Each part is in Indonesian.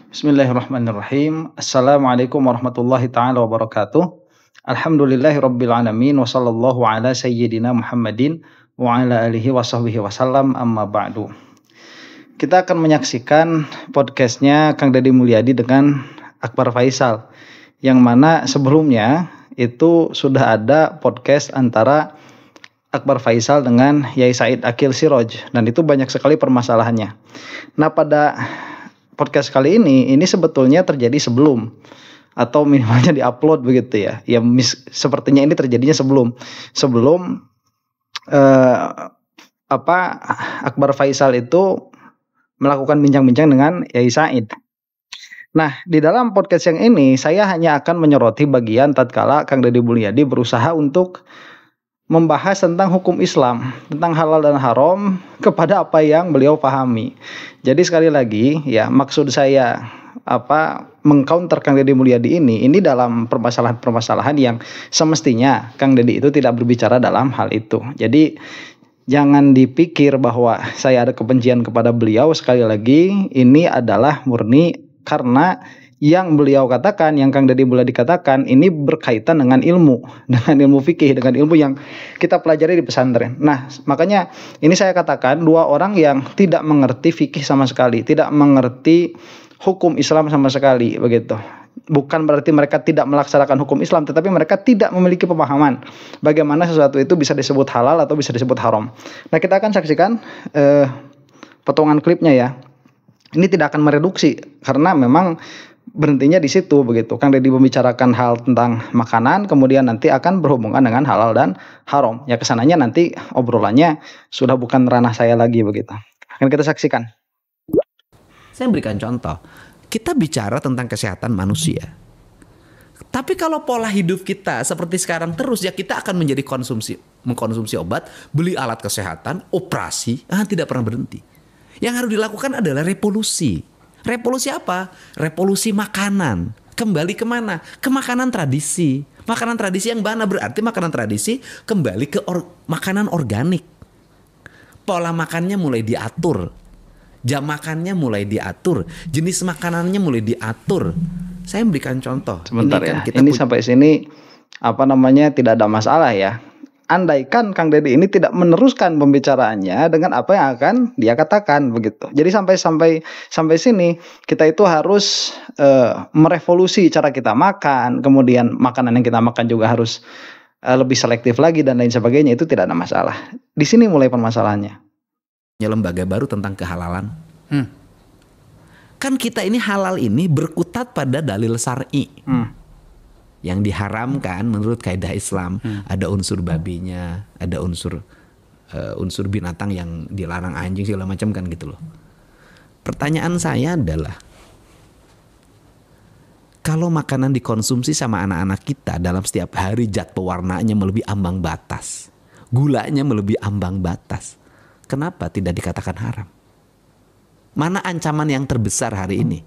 Bismillahirrahmanirrahim. Assalamualaikum warahmatullahi taala wabarakatuh. Alhamdulillahirabbil alamin wa sallallahu ala sayyidina Muhammadin wa ala alihi wa sahbihi wasallam amma ba'du. Kita akan menyaksikan podcastnya Kang Deddy Mulyadi dengan Akbar Faisal, yang mana sebelumnya itu sudah ada podcast antara Akbar Faisal dengan Yai Said Akil Siroj, dan itu banyak sekali permasalahannya. Nah, pada podcast kali ini sebetulnya terjadi sebelum, atau minimalnya diupload begitu ya. Ya sepertinya ini terjadinya sebelum Akbar Faisal itu melakukan bincang-bincang dengan Yai Said. Nah, di dalam podcast yang ini saya hanya akan menyoroti bagian tatkala Kang Deddy Mulyadi berusaha untuk membahas tentang hukum Islam, tentang halal dan haram kepada apa yang beliau pahami. Jadi sekali lagi ya, maksud saya mengcounter Kang Deddy Mulyadi ini dalam permasalahan-permasalahan yang semestinya Kang Deddy itu tidak berbicara dalam hal itu. Jadi jangan dipikir bahwa saya ada kebencian kepada beliau. Sekali lagi, ini adalah murni karena yang beliau katakan, yang Kang Deddy Mulyadi katakan, ini berkaitan dengan ilmu fikih, dengan ilmu yang kita pelajari di pesantren. Nah, makanya ini saya katakan dua orang yang tidak mengerti fikih sama sekali, tidak mengerti hukum Islam sama sekali, begitu. Bukan berarti mereka tidak melaksanakan hukum Islam, tetapi mereka tidak memiliki pemahaman bagaimana sesuatu itu bisa disebut halal atau bisa disebut haram. Nah, kita akan saksikan potongan klipnya ya. Ini tidak akan mereduksi karena memang berhentinya di situ, begitu. Kang Deddy membicarakan hal tentang makanan, kemudian nanti akan berhubungan dengan halal dan haram. Ya, kesananya nanti obrolannya sudah bukan ranah saya lagi, begitu. Akan kita saksikan. Saya berikan contoh. Kita bicara tentang kesehatan manusia. Tapi kalau pola hidup kita seperti sekarang terus, ya kita akan menjadi mengkonsumsi obat, beli alat kesehatan, operasi, tidak pernah berhenti. Yang harus dilakukan adalah revolusi. Revolusi apa? Revolusi makanan. Kembali kemana? Ke makanan tradisi. Makanan tradisi yang mana? Berarti makanan tradisi kembali ke makanan organik. Pola makannya mulai diatur. Jam makannya mulai diatur. Jenis makanannya mulai diatur. Saya memberikan contoh. Sebentar ini ya. Ini sampai sini tidak ada masalah ya. Andaikan Kang Deddy ini tidak meneruskan pembicaraannya dengan apa yang akan dia katakan, begitu. Jadi sampai sini kita itu harus merevolusi cara kita makan, kemudian makanan yang kita makan juga harus lebih selektif lagi dan lain sebagainya. Itu tidak ada masalah. Di sini mulai permasalahannya. Lembaga baru tentang kehalalan. Kan kita ini halal ini berkutat pada dalil syar'i. Yang diharamkan menurut kaidah Islam, ada unsur babinya, ada unsur binatang yang dilarang, anjing segala macam kan gitu loh. Pertanyaan saya adalah, kalau makanan dikonsumsi sama anak-anak kita dalam setiap hari, zat pewarnanya melebihi ambang batas, gulanya melebihi ambang batas, kenapa tidak dikatakan haram? Mana ancaman yang terbesar hari ini?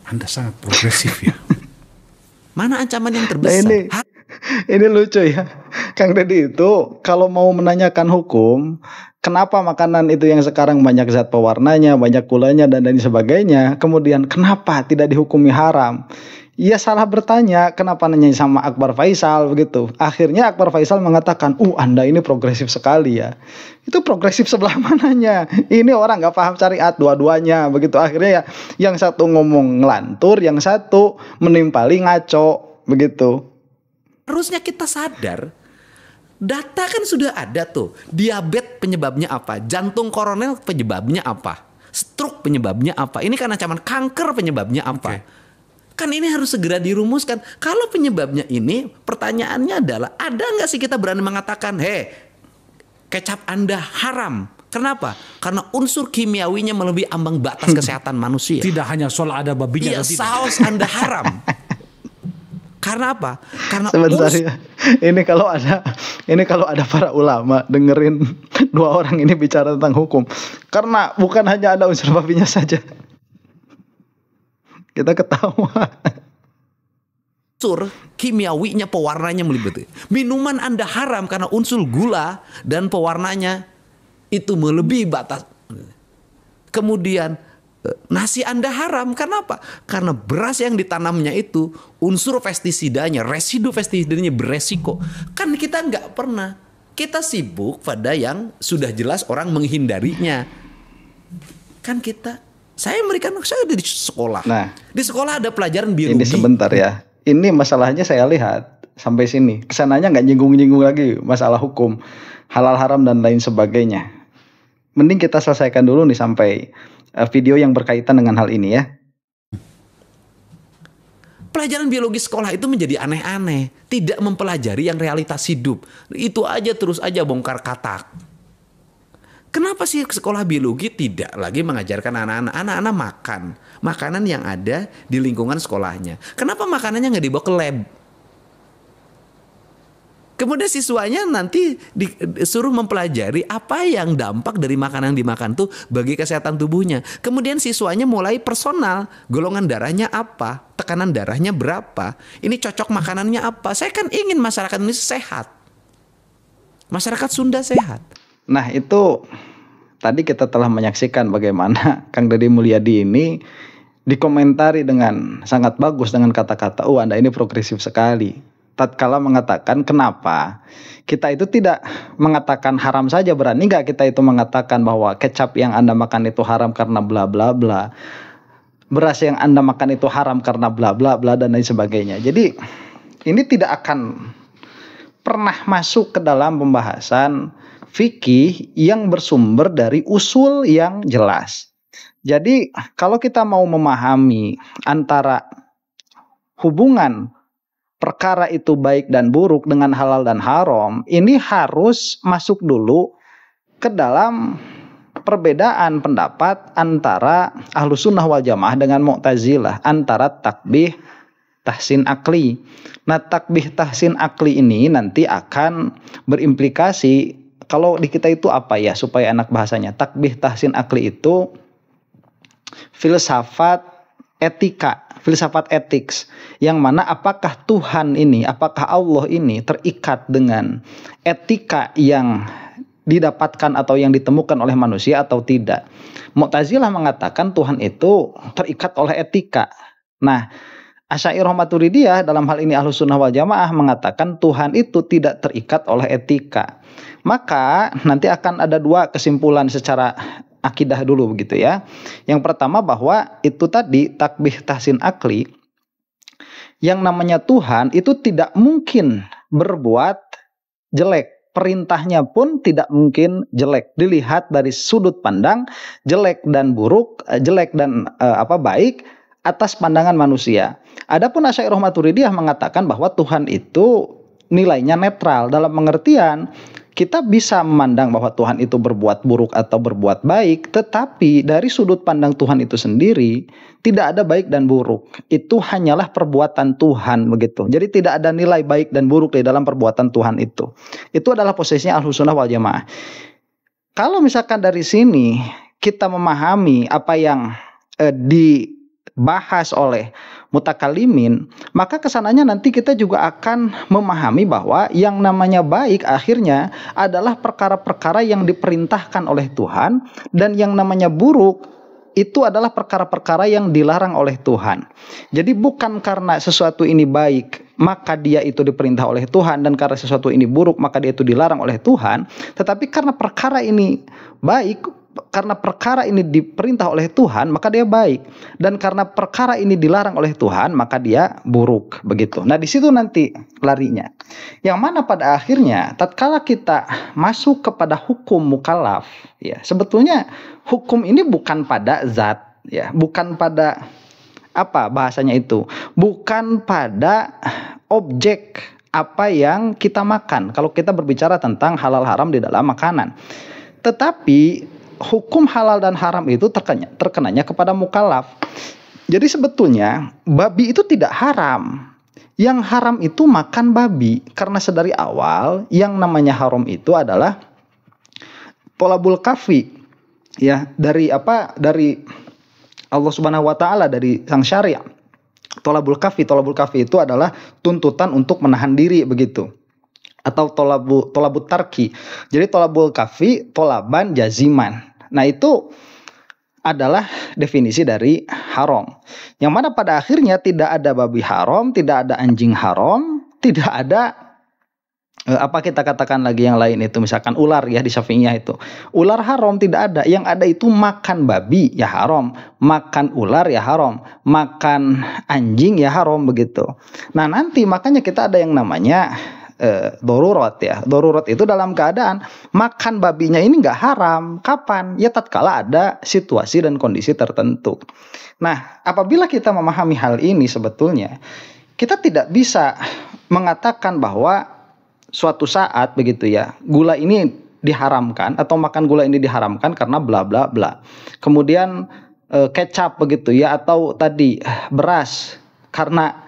Anda sangat progresif ya. Mana ancaman yang terbesar? Nah, ini lucu ya. Kang Deddy itu kalau mau menanyakan hukum, kenapa makanan itu yang sekarang banyak zat pewarnanya, banyak gulanya dan lain sebagainya, kemudian kenapa tidak dihukumi haram? Ia salah bertanya, kenapa nanya sama Akbar Faisal, begitu. Akhirnya Akbar Faisal mengatakan, Anda ini progresif sekali ya. Itu progresif sebelah mananya? Ini orang gak paham syariat dua-duanya, begitu. Akhirnya ya, yang satu ngomong ngelantur, yang satu menimpali ngaco, begitu. Harusnya kita sadar, data kan sudah ada tuh. Diabetes penyebabnya apa? Jantung koroner penyebabnya apa? Stroke penyebabnya apa? Ini kan ancaman kanker penyebabnya apa? Okay. Kan ini harus segera dirumuskan. Kalau penyebabnya ini, pertanyaannya adalah, ada nggak sih kita berani mengatakan, kecap Anda haram? Kenapa? Karena unsur kimiawinya melebihi ambang batas kesehatan manusia. Tidak hanya soal ada babinya. Iya, saus Anda haram. Karena apa? Karena sebentar ya. Ini kalau ada para ulama dengerin dua orang ini bicara tentang hukum. Karena bukan hanya ada unsur babinya saja. Kita ketawa. Unsur kimiawinya, pewarnanya melibatkan. Minuman Anda haram karena unsur gula dan pewarnanya itu melebihi batas. Kemudian nasi Anda haram. Karena apa? Karena beras yang ditanamnya itu unsur pestisidanya, residu pestisidanya beresiko. Kan kita nggak pernah. Kita sibuk pada yang sudah jelas orang menghindarinya. Kan saya memberikan, saya di sekolah. Nah, di sekolah ada pelajaran biologi. ini sebentar ya. Ini masalahnya saya lihat sampai sini. Kesananya nggak nyinggung-nyinggung lagi masalah hukum, halal haram dan lain sebagainya. Mending kita selesaikan dulu nih sampai video yang berkaitan dengan hal ini ya. Pelajaran biologi sekolah itu menjadi aneh-aneh. Tidak mempelajari yang realitas hidup. Itu aja terus aja bongkar katak. Kenapa sih sekolah biologi tidak lagi mengajarkan anak-anak makan makanan yang ada di lingkungan sekolahnya? Kenapa makanannya nggak dibawa ke lab? Kemudian siswanya nanti disuruh mempelajari apa yang dampak dari makanan yang dimakan tuh bagi kesehatan tubuhnya. Kemudian siswanya mulai personal, golongan darahnya apa, tekanan darahnya berapa, ini cocok makanannya apa. Saya kan ingin masyarakat Indonesia sehat, masyarakat Sunda sehat. Nah itu tadi kita telah menyaksikan bagaimana Kang Deddy Mulyadi ini dikomentari dengan sangat bagus dengan kata-kata, oh Anda ini progresif sekali. Tatkala mengatakan kenapa kita itu tidak mengatakan haram saja, berani nggak kita itu mengatakan bahwa kecap yang Anda makan itu haram karena bla bla bla, beras yang Anda makan itu haram karena bla bla bla dan lain sebagainya. Jadi ini tidak akan pernah masuk ke dalam pembahasan fikih yang bersumber dari usul yang jelas. Jadi kalau kita mau memahami antara hubungan perkara itu baik dan buruk dengan halal dan haram, ini harus masuk dulu ke dalam perbedaan pendapat antara Ahlus Sunnah wal Jamaah dengan Mu'tazilah, antara takbih tahsin akli. Nah, takbih tahsin akli ini nanti akan berimplikasi, kalau di kita itu apa ya supaya enak bahasanya, takbih tahsin akli itu filsafat etika, filsafat etik, yang mana apakah Tuhan ini, apakah Allah ini terikat dengan etika yang didapatkan atau yang ditemukan oleh manusia atau tidak. Mu'tazilah mengatakan Tuhan itu terikat oleh etika. Nah, Asy'ariyah Maturidiyah dalam hal ini Ahlus Sunnah wal Jamaah mengatakan Tuhan itu tidak terikat oleh etika. Maka nanti akan ada dua kesimpulan secara akidah dulu begitu ya. Yang pertama bahwa itu tadi takbih tahsin akli, yang namanya Tuhan itu tidak mungkin berbuat jelek, perintahnya pun tidak mungkin jelek. Dilihat dari sudut pandang jelek dan buruk, jelek dan baik atas pandangan manusia. Adapun Asy'ariyah Maturidiyah mengatakan bahwa Tuhan itu nilainya netral, dalam pengertian kita bisa memandang bahwa Tuhan itu berbuat buruk atau berbuat baik, tetapi dari sudut pandang Tuhan itu sendiri tidak ada baik dan buruk. Itu hanyalah perbuatan Tuhan begitu. Jadi tidak ada nilai baik dan buruk di dalam perbuatan Tuhan itu. Itu adalah posisinya Ahlus Sunnah wal Jamaah. Kalau misalkan dari sini kita memahami apa yang dibahas oleh mutakalimin, maka kesananya nanti kita juga akan memahami bahwa yang namanya baik akhirnya adalah perkara-perkara yang diperintahkan oleh Tuhan, dan yang namanya buruk itu adalah perkara-perkara yang dilarang oleh Tuhan. Jadi bukan karena sesuatu ini baik maka dia itu diperintah oleh Tuhan, dan karena sesuatu ini buruk maka dia itu dilarang oleh Tuhan, tetapi karena perkara ini baik, karena perkara ini diperintah oleh Tuhan maka dia baik, dan karena perkara ini dilarang oleh Tuhan maka dia buruk begitu. Nah di situ nanti larinya, yang mana pada akhirnya tatkala kita masuk kepada hukum mukallaf ya, sebetulnya hukum ini bukan pada zat ya, bukan pada apa bahasanya itu, bukan pada objek apa yang kita makan kalau kita berbicara tentang halal haram di dalam makanan, tetapi hukum halal dan haram itu terkenanya kepada mukallaf. Jadi sebetulnya babi itu tidak haram. Yang haram itu makan babi, karena sedari awal yang namanya haram itu adalah tolabul kafi. Ya, dari Allah Subhanahu wa taala, dari sang syariat. Tolabul kafi itu adalah tuntutan untuk menahan diri begitu. Atau tolabut tarki. Jadi tolabul kafi, tolaban jaziman. Nah itu adalah definisi dari haram. Yang mana pada akhirnya tidak ada babi haram, tidak ada anjing haram, tidak ada apa kita katakan lagi yang lain itu, misalkan ular ya di Syafi'iyah itu. Ular haram tidak ada, yang ada itu makan babi ya haram, makan ular ya haram, makan anjing ya haram begitu. Nah, nanti makanya kita ada yang namanya darurat ya. Darurat itu dalam keadaan makan babinya ini nggak haram. Kapan? Ya tatkala ada situasi dan kondisi tertentu. Nah, apabila kita memahami hal ini sebetulnya kita tidak bisa mengatakan bahwa suatu saat begitu ya, gula ini diharamkan atau makan gula ini diharamkan karena bla bla bla. Kemudian kecap begitu ya, atau tadi beras karena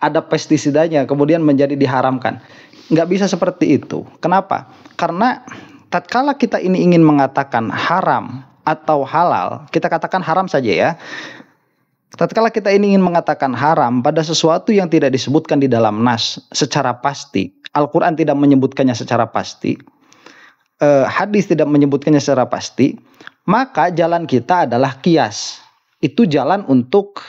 ada pestisidanya kemudian menjadi diharamkan. Nggak bisa seperti itu. Kenapa? Karena tatkala kita ini ingin mengatakan haram atau halal, kita katakan haram saja ya. Tatkala kita ini ingin mengatakan haram pada sesuatu yang tidak disebutkan di dalam nas secara pasti, Al-Quran tidak menyebutkannya secara pasti, hadis tidak menyebutkannya secara pasti, maka jalan kita adalah qiyas. Itu jalan untuk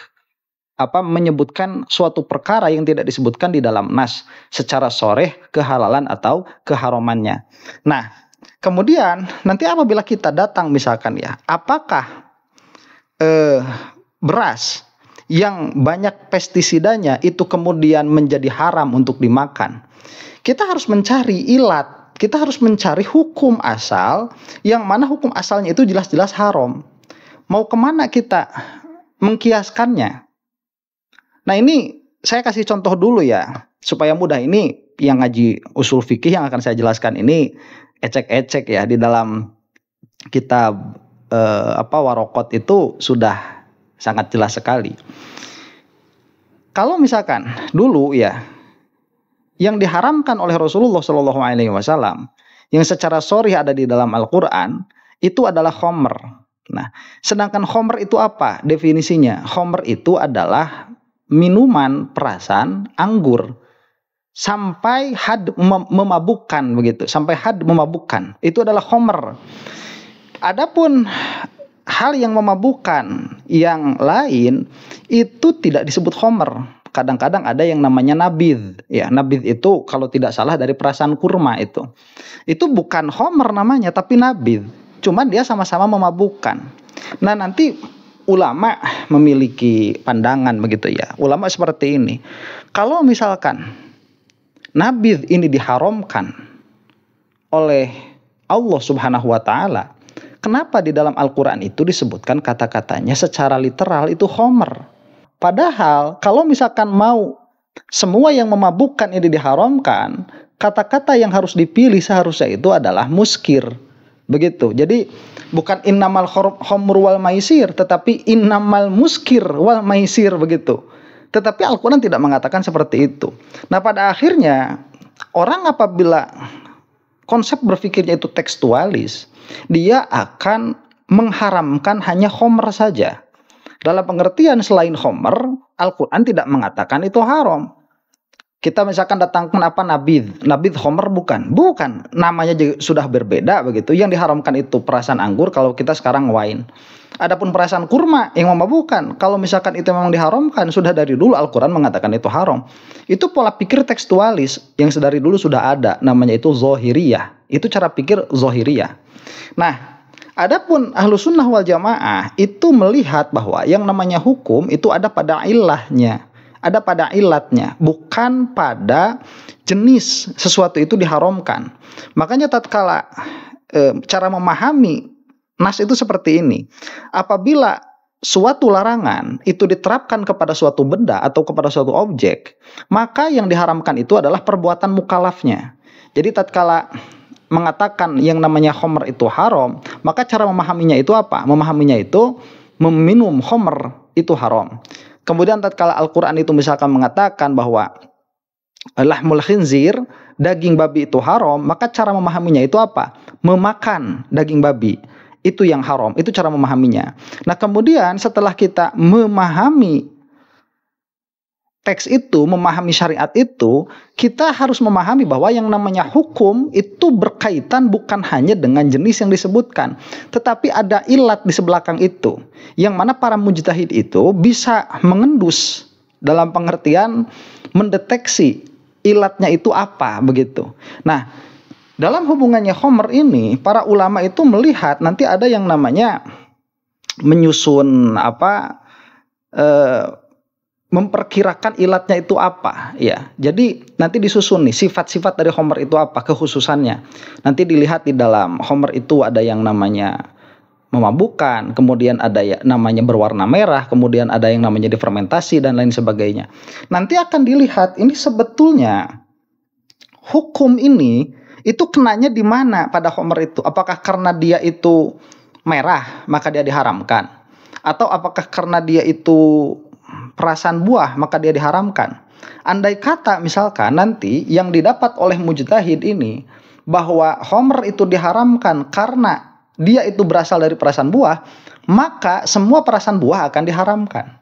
menyebutkan suatu perkara yang tidak disebutkan di dalam nas secara sharih kehalalan atau keharamannya. Nah, kemudian nanti apabila kita datang misalkan ya, apakah beras yang banyak pestisidanya itu kemudian menjadi haram untuk dimakan? Kita harus mencari ilat, kita harus mencari hukum asal yang mana hukum asalnya itu jelas-jelas haram. Mau kemana kita mengkiaskannya? Nah, ini saya kasih contoh dulu ya supaya mudah. Ini yang ngaji usul fikih yang akan saya jelaskan ini ecek-ecek ya, di dalam kitab Waraqat itu sudah sangat jelas sekali. Kalau misalkan dulu ya yang diharamkan oleh Rasulullah SAW yang secara sharih ada di dalam Al-Quran itu adalah khamr. Nah, sedangkan khamr itu apa definisinya? Khamr itu adalah minuman perasan anggur sampai had memabukkan begitu, sampai had memabukkan. Itu adalah khamr. Adapun hal yang memabukkan yang lain itu tidak disebut khamr. Kadang-kadang ada yang namanya nabidh. Ya, nabidh itu kalau tidak salah dari perasan kurma itu. Itu bukan khamr namanya tapi nabidh. Cuman dia sama-sama memabukkan. Nah, nanti ulama memiliki pandangan begitu ya. Ulama seperti ini. Kalau misalkan nabidh ini diharamkan oleh Allah Subhanahu wa taala, kenapa di dalam Al-Qur'an itu disebutkan kata-katanya secara literal itu khamr? Padahal kalau misalkan mau semua yang memabukkan ini diharamkan, kata-kata yang harus dipilih seharusnya itu adalah muskir. Begitu. Jadi bukan innamal khamr wal maisir, tetapi innamal muskir wal maisir begitu. Tetapi Al-Quran tidak mengatakan seperti itu. Nah, pada akhirnya orang apabila konsep berpikirnya itu tekstualis, dia akan mengharamkan hanya khamr saja. Dalam pengertian selain khamr, Al-Quran tidak mengatakan itu haram. Kita misalkan datangkan nabidh khamr bukan, namanya sudah berbeda begitu. Yang diharamkan itu perasan anggur, kalau kita sekarang wine. Adapun perasan kurma yang memabukkan, kalau misalkan itu memang diharamkan, sudah dari dulu Al-Quran mengatakan itu haram. Itu pola pikir tekstualis yang sedari dulu sudah ada, namanya itu zahiriyah. Itu cara pikir zahiriyah. Nah, adapun Ahlus Sunnah wal Jamaah itu melihat bahwa yang namanya hukum itu ada pada ilahnya. Ada pada ilatnya, bukan pada jenis sesuatu itu diharamkan. Makanya tatkala cara memahami nas itu seperti ini. Apabila suatu larangan itu diterapkan kepada suatu benda atau kepada suatu objek, maka yang diharamkan itu adalah perbuatan mukallafnya. Jadi tatkala mengatakan yang namanya khamr itu haram, maka cara memahaminya itu apa? Memahaminya itu meminum khamr itu haram. Kemudian tatkala Al-Quran itu misalkan mengatakan bahwa lahmul khinzir, daging babi itu haram, maka cara memahaminya itu apa? Memakan daging babi. Itu yang haram, itu cara memahaminya. Nah, kemudian setelah kita memahami teks itu, memahami syariat itu, kita harus memahami bahwa yang namanya hukum itu berkaitan bukan hanya dengan jenis yang disebutkan, tetapi ada ilat di sebelakang itu, yang mana para mujtahid itu bisa mengendus dalam pengertian mendeteksi ilatnya itu apa begitu. Nah, dalam hubungannya khamr ini, para ulama itu melihat nanti ada yang namanya menyusun memperkirakan ilatnya itu apa ya. Jadi nanti disusun nih sifat-sifat dari khamr itu apa, kekhususannya. Nanti dilihat di dalam khamr itu ada yang namanya memabukkan, kemudian ada ya namanya berwarna merah, kemudian ada yang namanya difermentasi dan lain sebagainya. Nanti akan dilihat ini sebetulnya hukum ini itu kenanya di mana pada khamr itu. Apakah karena dia itu merah maka dia diharamkan, atau apakah karena dia itu perasan buah maka dia diharamkan. Andai kata misalkan nanti yang didapat oleh mujtahid ini bahwa khamr itu diharamkan karena dia itu berasal dari perasan buah, maka semua perasan buah akan diharamkan.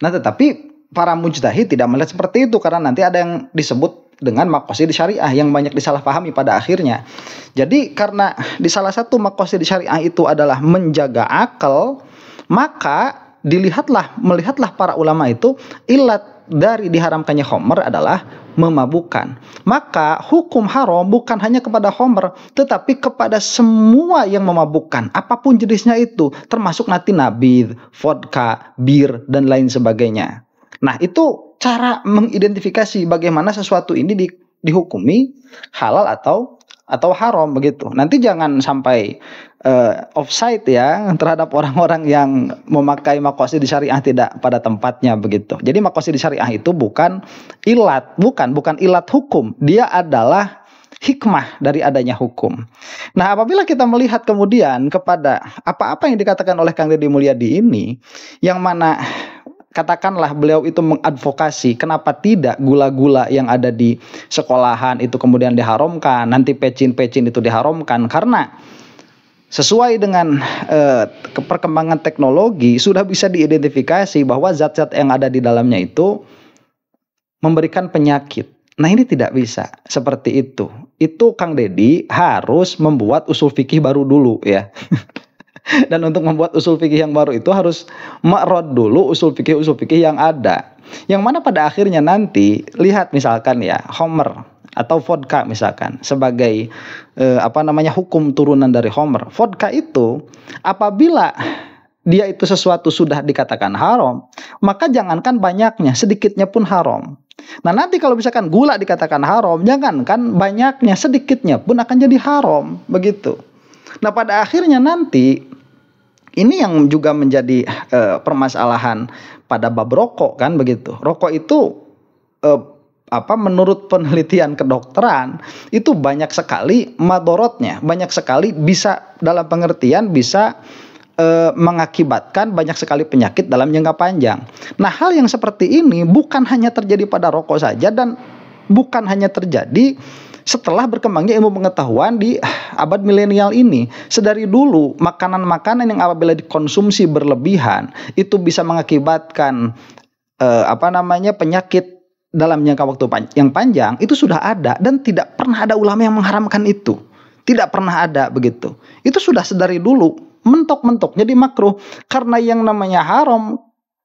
Nah, tetapi para mujtahid tidak melihat seperti itu, karena nanti ada yang disebut dengan maqasid syariah yang banyak disalahpahami pada akhirnya. Jadi karena di salah satu maqasid syariah itu adalah menjaga akal, maka melihatlah para ulama itu ilat dari diharamkannya khamr adalah memabukkan. Maka hukum haram bukan hanya kepada khamr, tetapi kepada semua yang memabukkan, apapun jenisnya itu, termasuk nanti nabidh, vodka, bir dan lain sebagainya. Nah, itu cara mengidentifikasi bagaimana sesuatu ini dihukumi halal atau haram begitu. Nanti jangan sampai offside ya terhadap orang-orang yang memakai maqasid syariah tidak pada tempatnya begitu. Jadi maqasid syariah itu bukan ilat hukum, dia adalah hikmah dari adanya hukum. Nah, apabila kita melihat kemudian kepada apa-apa yang dikatakan oleh Kang Deddy Mulyadi ini, yang mana katakanlah beliau itu mengadvokasi kenapa tidak gula-gula yang ada di sekolahan itu kemudian diharamkan, nanti pecin-pecin itu diharamkan, karena sesuai dengan perkembangan teknologi sudah bisa diidentifikasi bahwa zat-zat yang ada di dalamnya itu memberikan penyakit. Nah, ini tidak bisa seperti itu. Itu Kang Deddy harus membuat usul fikih baru dulu ya. Dan untuk membuat usul fikih yang baru itu harus ma'rad dulu usul fikih yang ada. Yang mana pada akhirnya nanti lihat misalkan ya khamr atau vodka misalkan sebagai hukum turunan dari khamr. Vodka itu apabila dia itu sesuatu sudah dikatakan haram, maka jangankan banyaknya, sedikitnya pun haram. Nah, nanti kalau misalkan gula dikatakan haram, jangankan banyaknya, sedikitnya pun akan jadi haram, begitu. Nah, pada akhirnya nanti ini yang juga menjadi permasalahan pada bab rokok kan begitu. Rokok itu menurut penelitian kedokteran itu banyak sekali madorotnya, banyak sekali bisa dalam pengertian bisa mengakibatkan banyak sekali penyakit dalam jangka panjang. Nah, hal yang seperti ini bukan hanya terjadi pada rokok saja dan bukan hanya terjadi setelah berkembangnya ilmu pengetahuan di abad milenial ini. Sedari dulu makanan-makanan yang apabila dikonsumsi berlebihan itu bisa mengakibatkan penyakit dalam jangka waktu yang panjang itu sudah ada dan tidak pernah ada ulama yang mengharamkan itu. Tidak pernah ada begitu. Itu sudah sedari dulu mentok-mentok jadi makruh, karena yang namanya haram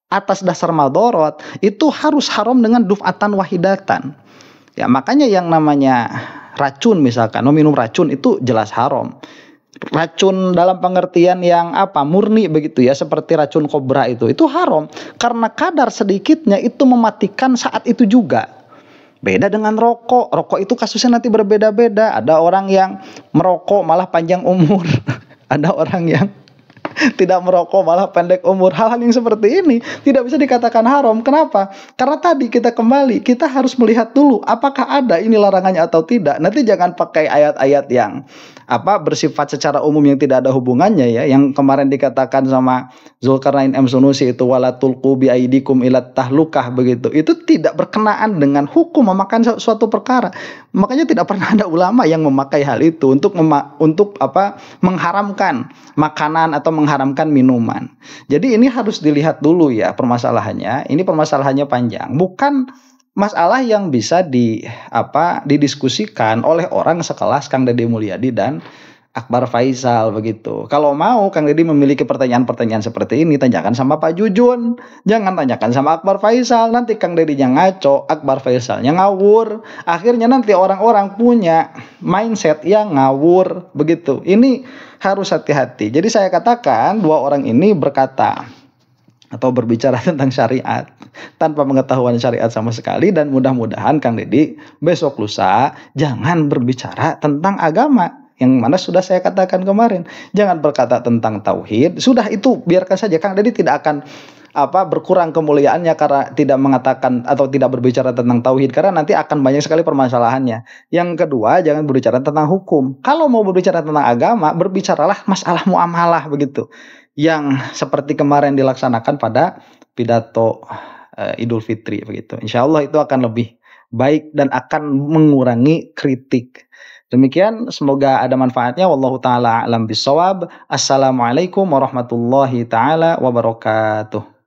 atas dasar madorot itu harus haram dengan duf'atan wahidatan. Ya, makanya yang namanya racun misalkan, minum racun itu jelas haram. Racun dalam pengertian yang murni begitu ya, seperti racun kobra itu haram karena kadar sedikitnya itu mematikan saat itu juga. Beda dengan rokok. Rokok itu kasusnya nanti berbeda-beda. Ada orang yang merokok malah panjang umur. Ada orang yang tidak merokok malah pendek umur. Hal-hal yang seperti ini tidak bisa dikatakan haram. Kenapa? Karena tadi kita harus melihat dulu apakah ada ini larangannya atau tidak. Nanti jangan pakai ayat-ayat yang bersifat secara umum yang tidak ada hubungannya ya, yang kemarin dikatakan sama Zulkarnain M. Sunusi itu wala tulqu bi aidikum ilat tahlukah begitu. Itu tidak berkenaan dengan hukum memakan suatu perkara. Makanya tidak pernah ada ulama yang memakai hal itu untuk mengharamkan makanan atau mengharamkan mengharamkan minuman. Jadi ini harus dilihat dulu ya permasalahannya. Ini permasalahannya panjang. Bukan masalah yang bisa didiskusikan oleh orang sekelas Kang Deddy Mulyadi dan Akbar Faisal begitu. Kalau mau Kang Deddy memiliki pertanyaan-pertanyaan seperti ini, tanyakan sama Pak Jujun. Jangan tanyakan sama Akbar Faisal. Nanti Kang Deddy-nya ngaco, Akbar Faisalnya ngawur. Akhirnya nanti orang-orang punya mindset yang ngawur begitu. Ini harus hati-hati. Jadi saya katakan dua orang ini berkata atau berbicara tentang syariat tanpa pengetahuan syariat sama sekali, dan mudah-mudahan Kang Deddy besok lusa jangan berbicara tentang agama. Yang mana sudah saya katakan kemarin, jangan berkata tentang tauhid. Sudah itu biarkan saja. Kang Deddy tidak akan berkurang kemuliaannya karena tidak mengatakan atau tidak berbicara tentang tauhid, karena nanti akan banyak sekali permasalahannya. Yang kedua, jangan berbicara tentang hukum. Kalau mau berbicara tentang agama, berbicaralah masalah muamalah begitu. Yang seperti kemarin dilaksanakan pada pidato Idul Fitri begitu. Insya Allah itu akan lebih baik dan akan mengurangi kritik. Demikian, semoga ada manfaatnya. Wallahu taala a'lam bishawab. Assalamualaikum warahmatullahi taala wabarakatuh.